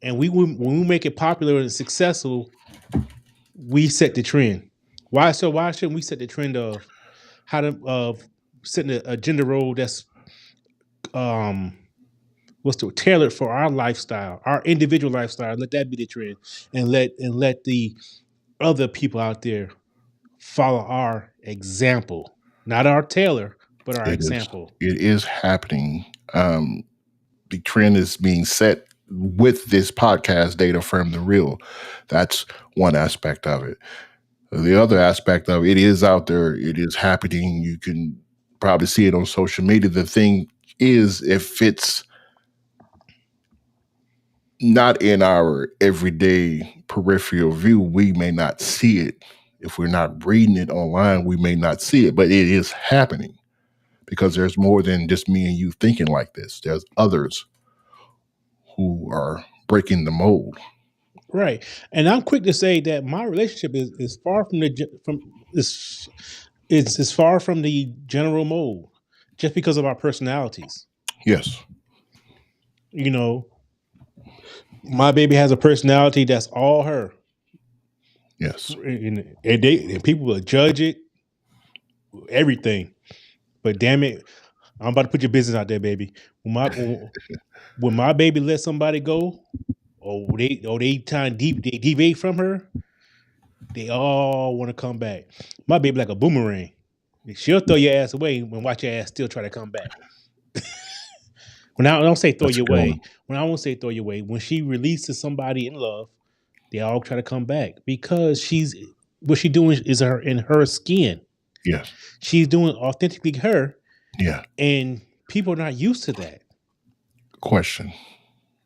And when we make it popular and successful, we set the trend. Why shouldn't we set the trend of how to setting a gender role that's tailored for our lifestyle, our individual lifestyle? Let that be the trend, and let the other people out there follow our example, not our tailor, but our example. It is happening. The trend is being set with this podcast, Data Affirm the Real. That's one aspect of it. The other aspect of it is out there. It is happening. You can probably see it on social media. The thing is, if it's not in our everyday peripheral view, we may not see it. If we're not reading it online, we may not see it, but it is happening because there's more than just me and you thinking like this. There's others who are breaking the mold. Right. And I'm quick to say that my relationship is far from it's far from the general mold, just because of our personalities. Yes. You know, my baby has a personality that's all her. Yes. And people will judge it, everything. But damn it, I'm about to put your business out there, baby. When my baby lets somebody go, or they trying to deviate from her, they all want to come back. My baby like a boomerang. She'll throw your ass away and watch your ass still try to come back. When I don't say throw you away, when she releases somebody in love, they all try to come back because what she's doing is in her skin. Yes. She's doing authentically her. Yeah. And people are not used to that. Question.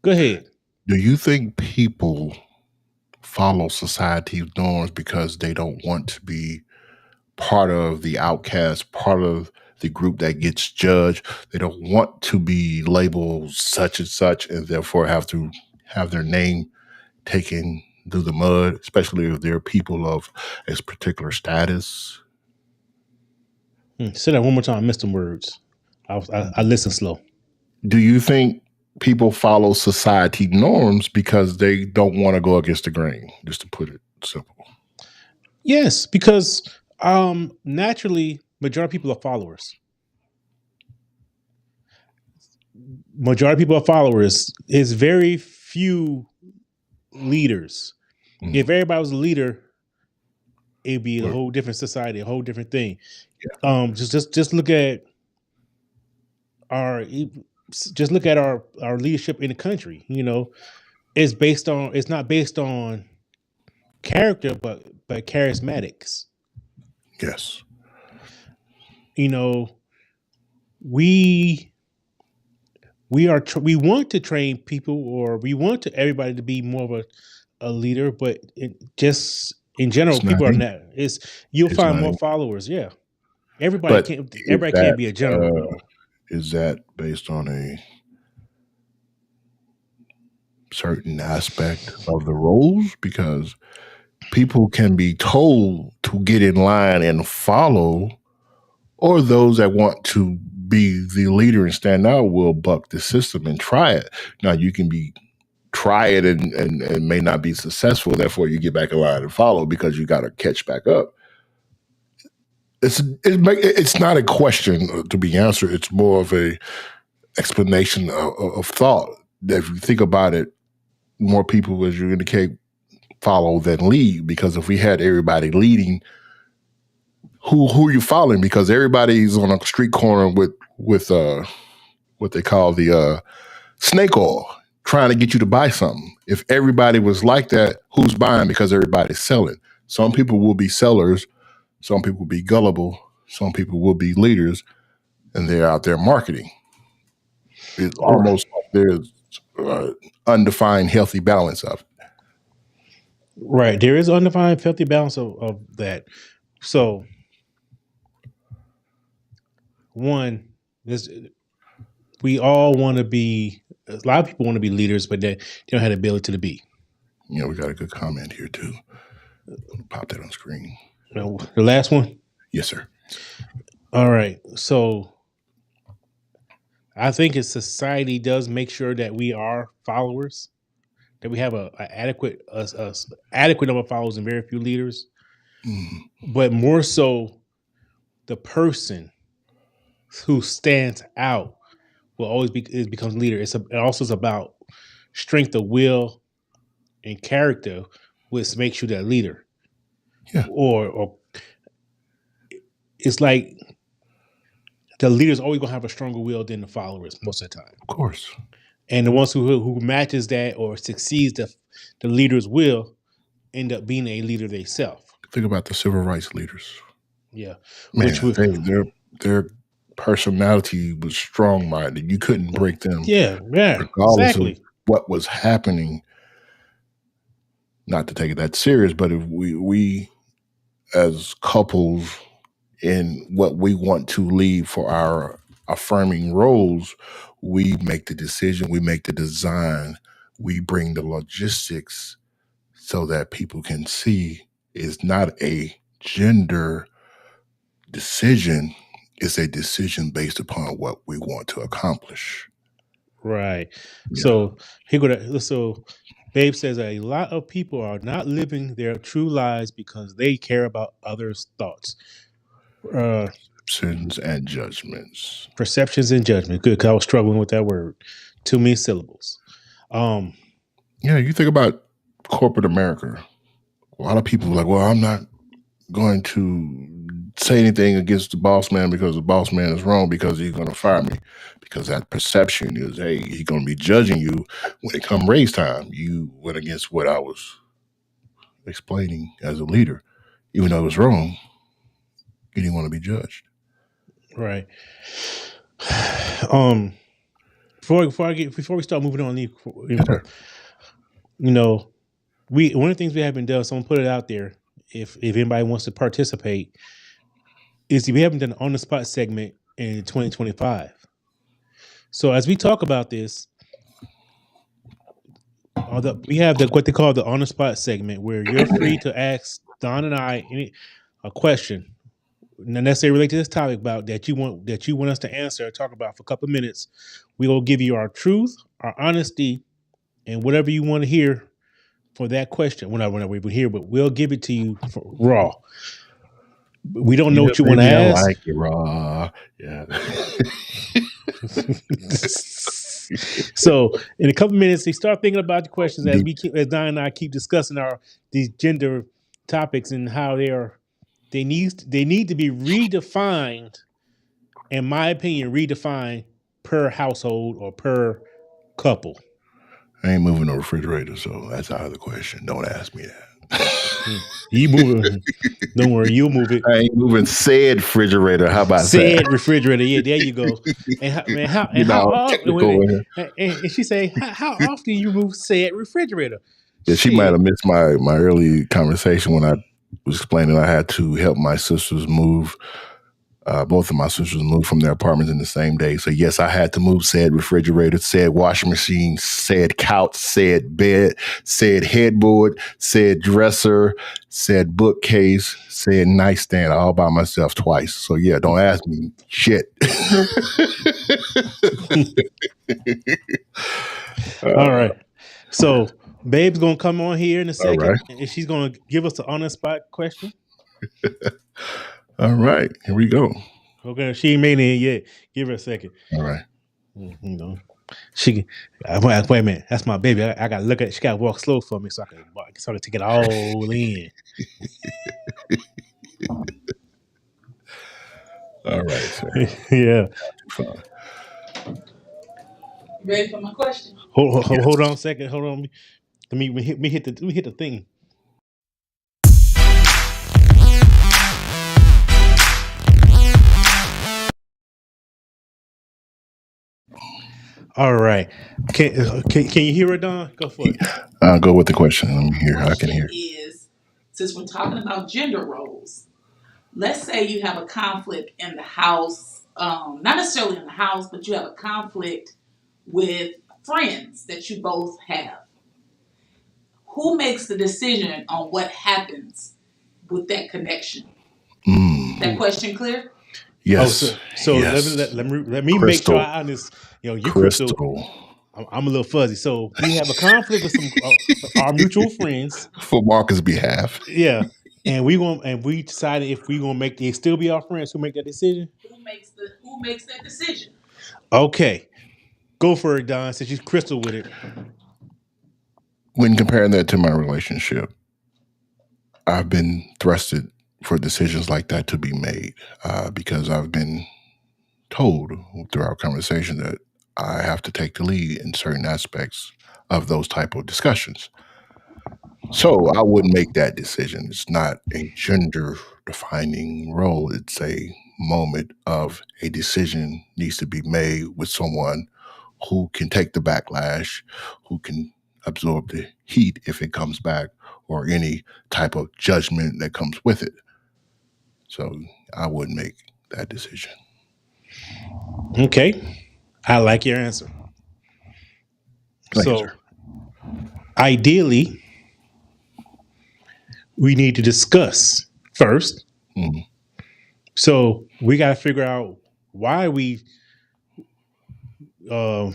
Go ahead. Do you think people follow society's norms because they don't want to be part of the outcast, part of the group that gets judged? They don't want to be labeled such and such, and therefore have to have their name taken through the mud, especially if they're people of a particular status. Say that one more time. I missed some words. I listen slow. Do you think people follow society norms because they don't want to go against the grain, just to put it simple? Yes, because naturally, majority of people are followers. Is very few leaders. Mm. If everybody was a leader, it'd be a whole different society, a whole different thing. Yeah. Just look at our leadership in the country. You know, it's not based on character, but charismatics. Yes. You know, we want to train people, or we want everybody to be more of a leader, but just in general, people are not. You'll find more followers. Yeah, everybody can't be a general. Is that based on a certain aspect of the roles? Because people can be told to get in line and follow, Or those that want to be the leader and stand out will buck the system and try it. Now you can try it and may not be successful. Therefore, you get back in line and follow because you got to catch back up. It's not a question to be answered. It's more of a explanation of thought. That if you think about it, more people, as you indicate, follow than lead. Because if we had everybody leading, who are you following? Because everybody's on a street corner with what they call the snake oil, trying to get you to buy something. If everybody was like that, who's buying? Because everybody's selling. Some people will be sellers. Some people will be gullible. Some people will be leaders, and they're out there marketing. It's almost like there's undefined healthy balance of it. Right. There is undefined healthy balance of that. So, one, we all want to be, a lot of people want to be leaders, but they don't have the ability to be. You know, we got a good comment here too. Pop that on screen. The last one? Yes, sir. All right. So I think if society does make sure that we are followers, that we have a adequate number of followers and very few leaders, but more so the person who stands out will always becomes leader. It also is about strength of will and character, which makes you that leader. Yeah. Or it's like the leader's always gonna have a stronger will than the followers most of the time. Of course. And the ones who matches that or succeeds the leader's will end up being a leader themselves. Think about the civil rights leaders. Yeah. Man, their personality was strong-minded. You couldn't break them. Yeah, regardless exactly. of what was happening. Not to take it that serious, but if we as couples in what we want to leave for our affirming roles, we make the decision, we make the design, we bring the logistics so that people can see it's not a gender decision, it's a decision based upon what we want to accomplish. Right. Yeah. So Babe says a lot of people are not living their true lives because they care about others' thoughts. Perceptions and judgments. Perceptions and judgment. Good, because I was struggling with that word. Too many syllables. Yeah, you think about corporate America. A lot of people are like, well, I'm not going to say anything against the boss man because the boss man is wrong because he's going to fire me. Because that perception is, hey, he's going to be judging you when it come raise time. You went against what I was explaining as a leader. Even though it was wrong, you didn't want to be judged. Right. Before we start moving on, one of the things we haven't done, someone put it out there, if anybody wants to participate, is we haven't done an on-the-spot segment in 2025. So as we talk about this, we have what they call the on-the-spot segment, where you're free to ask Don and I a question, not necessarily related to this topic, about that you want us to answer or talk about for a couple of minutes. We will give you our truth, our honesty, and whatever you want to hear for that question. We're not even here, but we'll give it to you raw. We don't know what you want to ask. I like it raw. Yeah. So in a couple of minutes, you start thinking about the questions as Don and I keep discussing these gender topics and how they need to be redefined. In my opinion, redefined per household or per couple. I ain't moving no refrigerator, so that's out of the question. Don't ask me that. You move it. Don't worry, you'll move it. I ain't moving said refrigerator. How about said refrigerator? Yeah, there you go. And how often? And she say, how often you move said refrigerator? Yeah, she might have missed my early conversation when I was explaining I had to help my sisters move Both of my sisters moved from their apartments in the same day. So yes, I had to move said refrigerator, said washing machine, said couch, said bed, said headboard, said dresser, said bookcase, said nightstand all by myself twice. So yeah, don't ask me shit. All right. So Babe's gonna come on here in a All second, right. and she's gonna give us the on the spot question. All right. Here we go. Okay, she ain't made it yet. Give her a second. All right. You know, she. Wait a minute. That's my baby. I gotta look at. She gotta walk slow for me so I can take it all in. All right. So, Yeah. fine. Ready for my question? Hold on a second. Hold on. Let me hit the thing. All right. Can you hear her, Don? Go for it. I'll go with the question. Let me hear. I can hear. Is, since we're talking about gender roles, let's say you have a conflict in the house, not necessarily in the house, but you have a conflict with friends that you both have. Who makes the decision on what happens with that connection? That question clear? Yes. Oh, so yes. let me make Crystal. sure I understand. You Crystal. I'm a little fuzzy. So we have a conflict with some our mutual friends. For Marcus' behalf. Yeah, and we decided if we gonna make they still be our friends. Who make that decision? Who makes that decision? Okay, go for it, Don. Since you're crystal with it. When comparing that to my relationship, I've been thrusted for decisions like that to be made because I've been told through our conversation that I have to take the lead in certain aspects of those type of discussions. So I wouldn't make that decision. It's not a gender defining role. It's a moment of a decision needs to be made with someone who can take the backlash, who can absorb the heat if it comes back, or any type of judgment that comes with it. So I wouldn't make that decision. Okay, I like your answer. Thank you, So sir. ideally, we need to discuss first. Mhm. So we got to figure out why we uh,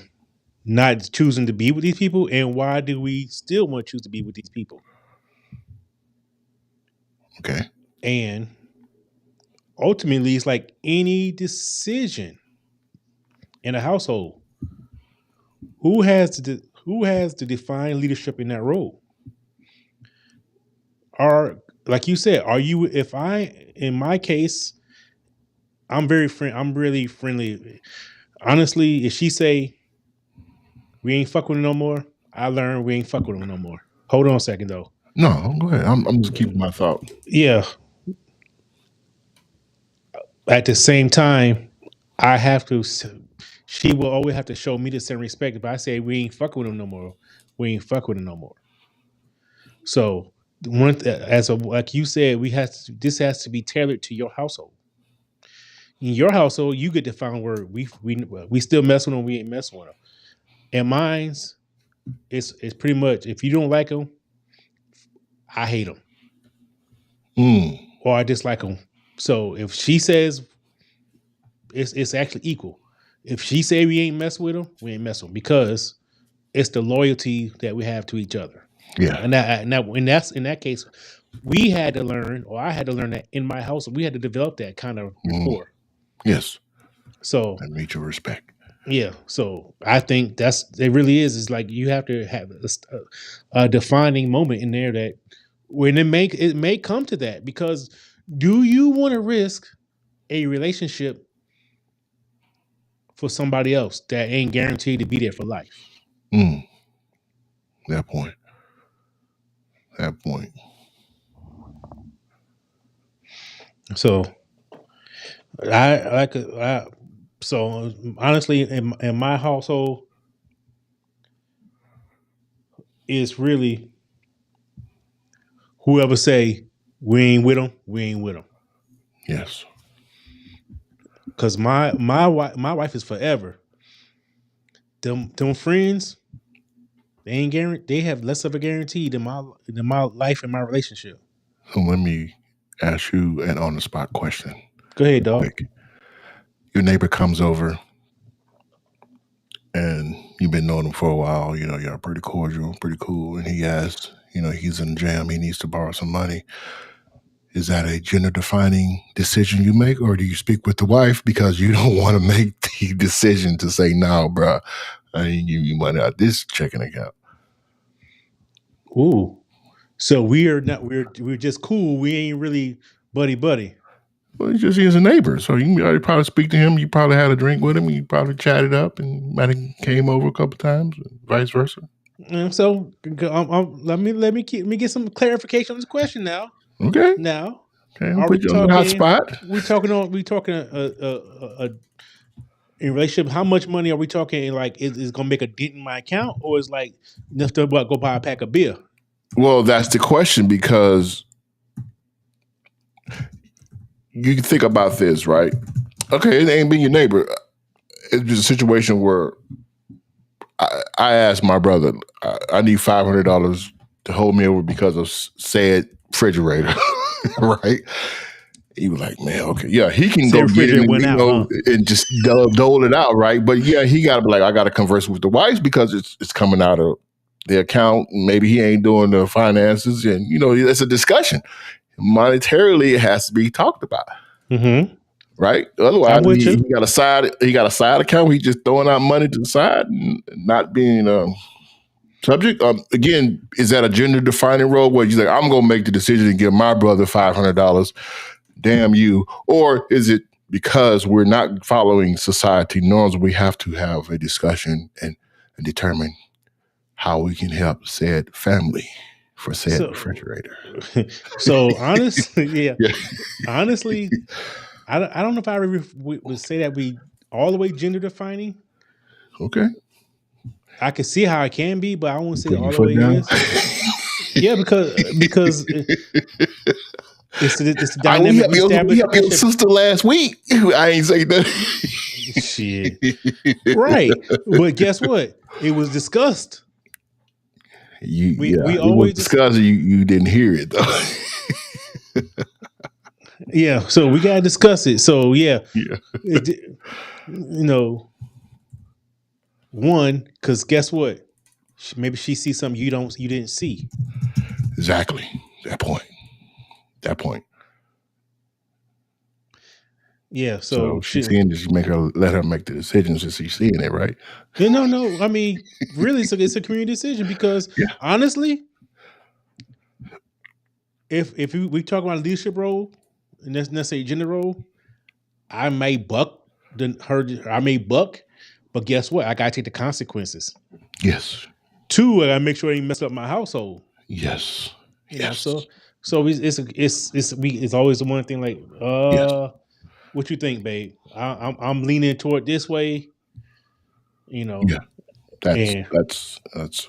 not choosing to be with these people, and why do we still want to choose to be with these people? Okay. And ultimately, it's like any decision in a household. Who has to define leadership in that role? Are like you said, are you? If I, in my case, I'm I'm really friendly. Honestly, if she say we ain't fuck with her no more, I learned we ain't fuck with her no more. Hold on a second though. No, go ahead. I'm just keeping my thought. Yeah. At the same time, I have to. She will always have to show me the same respect. If I say we ain't fuck with him no more, we ain't fuck with him no more. So like you said, this has to be tailored to your household. In your household, you get to find where we still mess with them, we ain't messing with them. And mine's it's pretty much if you don't like them, I hate them or I dislike them. So if she says it's actually equal. If she say we ain't mess with them, we ain't mess with them because it's the loyalty that we have to each other. Yeah. And that's in that case, we had to learn, or I had to learn that in my house. We had to develop that kind of rapport. Yes. So And mutual respect. yeah, so I think it really is. It's like you have to have a defining moment in there that when it may come to that because do you want to risk a relationship for somebody else that ain't guaranteed to be there for life? That point. That point. So so honestly, in my household, it's really whoever say we ain't with them, we ain't with them. Yes. Because my wife is forever. Them friends, they ain't guaranteed. They have less of a guarantee than my life and my relationship. So let me ask you an on the spot question. Go ahead, dog. Like, your neighbor comes over and you've been knowing him for a while, you're pretty cordial, pretty cool, and he asks, he's in jam, he needs to borrow some money. Is that a gender defining decision you make, or do you speak with the wife because you don't want to make the decision to say, no, bro, I ain't give you money out this checking account? Ooh. So we're just cool. We ain't really buddy. Well, he's a neighbor, so you probably speak to him. You probably had a drink with him. You probably chatted up, and might have came over a couple times, and vice versa. So let me get some clarification on this question now. Okay. Now, are we talking hot spot? We talking in relationship. How much money are we talking? Like, is going to make a dent in my account, or is like enough to go buy a pack of beer? Well, that's the question, because you think about this, right? Okay, it ain't been your neighbor. It's just a situation where I asked my brother, I need $500 to hold me over because of said refrigerator, right? He was like, man, okay, yeah, he can go get it and just dole it out, right? But yeah, he got to be like, I got to converse with the wife because it's coming out of the account. Maybe he ain't doing the finances, and it's a discussion. Monetarily, it has to be talked about, right? Otherwise, he got a side account where he's just throwing out money to the side and not being subject. Again, is that a gender defining role where you're like, I'm gonna make the decision to give my brother $500? Damn you. Or is it because we're not following society norms, we have to have a discussion and determine how we can help said family for said refrigerator? So honestly, honestly, I don't know if I would say that we all the way gender defining. Okay. I can see how it can be, but I won't say all the way it is. Yeah, because it's the dynamic we established. We have your sister last week. I ain't say that. Shit. Right. But guess what? It was discussed. We always discussed it. You didn't hear it though. Yeah. So we gotta discuss it. So yeah. One, because guess what? Maybe she sees something you didn't see. Exactly. That point. Yeah. So she's seeing this. Let her make the decision since she's seeing it, right? No. I mean, really, it's a community decision because honestly, if we talk about a leadership role and that's necessarily gender role, I may buck. But guess what? I gotta take the consequences. Yes. 2, I gotta make sure I ain't mess up my household. Yes. So it's always the one thing like, what you think, babe? I'm leaning toward this way. Yeah, that's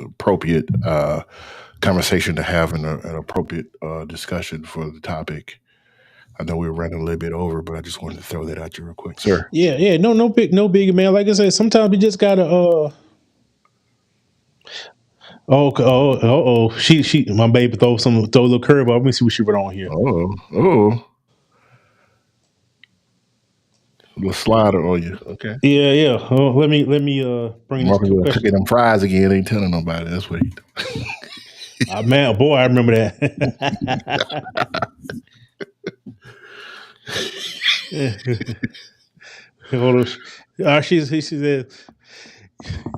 appropriate conversation to have and an appropriate discussion for the topic. I know we were running a little bit over, but I just wanted to throw that out you real quick, sir. Yeah. No big man. Like I said, sometimes we just gotta. She, my baby throw a little curve. Let me see what she put on here. Oh. A little slider on you. Okay. Yeah. Oh, let me bring this question. Cooking them fries again. Ain't telling nobody. That's what he do. Man, boy, I remember that. Hold on. She said,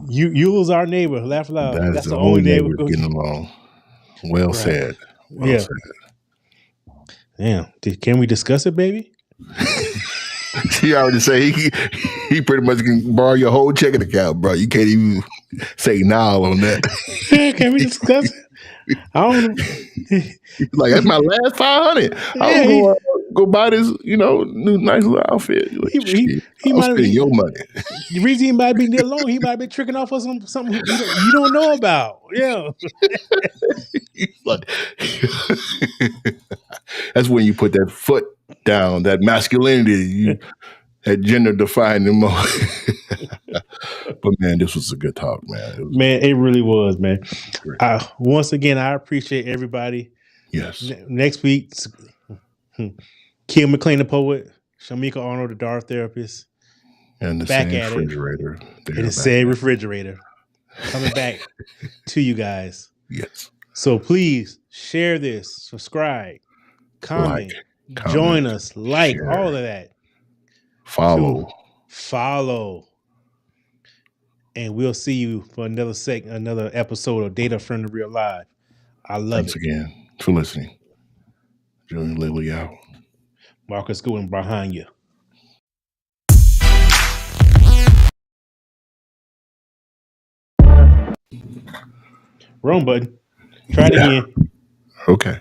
"You was our neighbor. Laugh loud. That's the only neighbor getting along." Well said. Well said. Damn. Can we discuss it, baby? She already say he pretty much can borrow your whole checking account, bro. You can't even say now on that. Can we discuss it? I don't know. Like, that's my last $500. I was going to go buy this, new nice little outfit. Like, he might spend your money. The reason he might be there alone, he might be tricking off of something you don't know about. Yeah. Like, that's when you put that foot down, that masculinity. at gender defining moment. But man, this was a good talk, man. Man, it really was, man. Great. Once again, I appreciate everybody. Yes. Next week, Kim McLean, the poet, Shamika Arnold, the dart therapist, And the back same at refrigerator. it. And the same refrigerator coming back to you guys. Yes. So please share this, subscribe, comment, join us, share, all of that. Follow. And we'll see you for another episode of Data Friendly Real Live. I love Thanks again for listening. Julian Lily out. Marcus Goodwin behind you. Wrong button. Try it again. Okay.